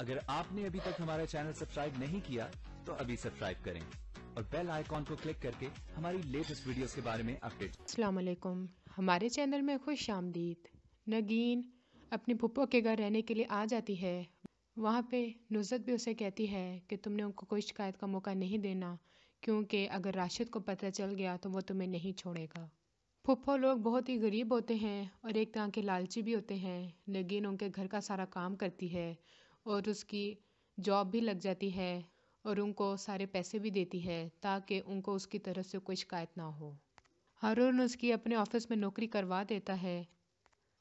اگر آپ نے ابھی تک ہمارا چینل سبسکرائب نہیں کیا تو ابھی سبسکرائب کریں اور بیل آئیکن کو کلک کر کے ہماری لیٹسٹ ویڈیوز کے بارے میں اپڈیٹ۔ السلام علیکم، ہمارے چینل میں خوش آمدید۔ نگین اپنی پھپھو کے گھر رہنے کے لیے آ جاتی ہے۔ وہاں پہ نصرت بھی اسے کہتی ہے کہ تم نے ان کو کوئی شکایت کا موقع نہیں دینا، کیونکہ اگر راشد کو پتہ چل گیا تو وہ تمہیں نہیں چھوڑے گا۔ پھپھو لوگ بہت ہی غریب ہوتے ہیں اور ایک طرح کے لالچی بھی ہوتے ہیں۔ نگین ان کے گھر کا سارا کام کرتی ہے اور اس کی جاب بھی لگ جاتی ہے اور ان کو سارے پیسے بھی دیتی ہے تاکہ ان کو اس کی طرف سے کوئی شکایت نہ ہو۔ ہارون اس کی اپنے آفس میں نوکری کروا دیتا ہے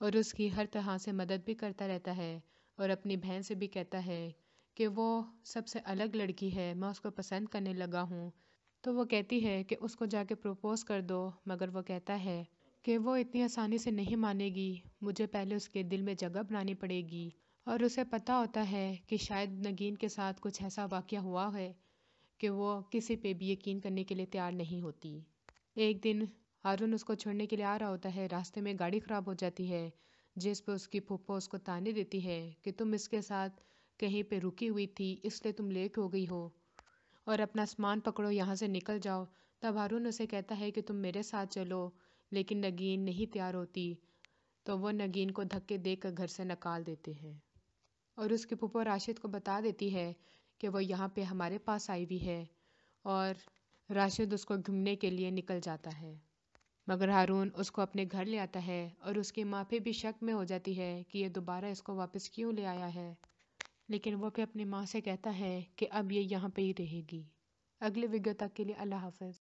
اور اس کی ہر طرح سے مدد بھی کرتا رہتا ہے اور اپنی بہن سے بھی کہتا ہے کہ وہ سب سے الگ لڑکی ہے، میں اس کو پسند کرنے لگا ہوں۔ تو وہ کہتی ہے کہ اس کو جا کے پروپوز کر دو، مگر وہ کہتا ہے کہ وہ اتنی آسانی سے نہیں مانے گی، مجھے پہلے اس کے دل میں جگہ بنانی پڑے گی۔ اور اسے پتہ ہوتا ہے کہ شاید نگین کے ساتھ کچھ ایسا واقعہ ہوا ہے کہ وہ کسی پہ بھی یقین کرنے کے لیے تیار نہیں ہوتی۔ ایک دن ہارون اس کو چھوڑنے کے لیے آ رہا ہوتا ہے، راستے میں گاڑی خراب ہو جاتی ہے جس پہ اس کی پھپھو اس کو تانے دیتی ہے کہ تم اس کے ساتھ کہیں پہ رکی ہوئی تھی اس لیے تم لیٹ ہو گئی ہو اور اپنا سامان پکڑو، یہاں سے نکل جاؤ۔ تب ہارون اسے کہتا ہے کہ تم میرے ساتھ چلو، لیکن نگین نہیں تیار ہوتی تو وہ نگین کو دھکے دے کر گھر سے نکال دیتے ہیں اور اس کی پھپھو راشد کو بتا دیتی ہے کہ وہ یہاں پہ ہمارے پاس آئی ہوئی ہے اور راشد اس کو گھومنے کے لیے نکل جاتا ہے، مگر ہارون اس کو اپنے گھر لے آتا ہے اور اس کی ماں پہ بھی شک میں ہو جاتی ہے کہ یہ دوبارہ اس کو واپس کیوں لے آیا ہے، لیکن وہ پھر اپنی ماں سے کہتا ہے کہ اب یہ یہاں پہ ہی رہے گی۔ اگلے ویڈیو تک کے لیے اللہ حافظ۔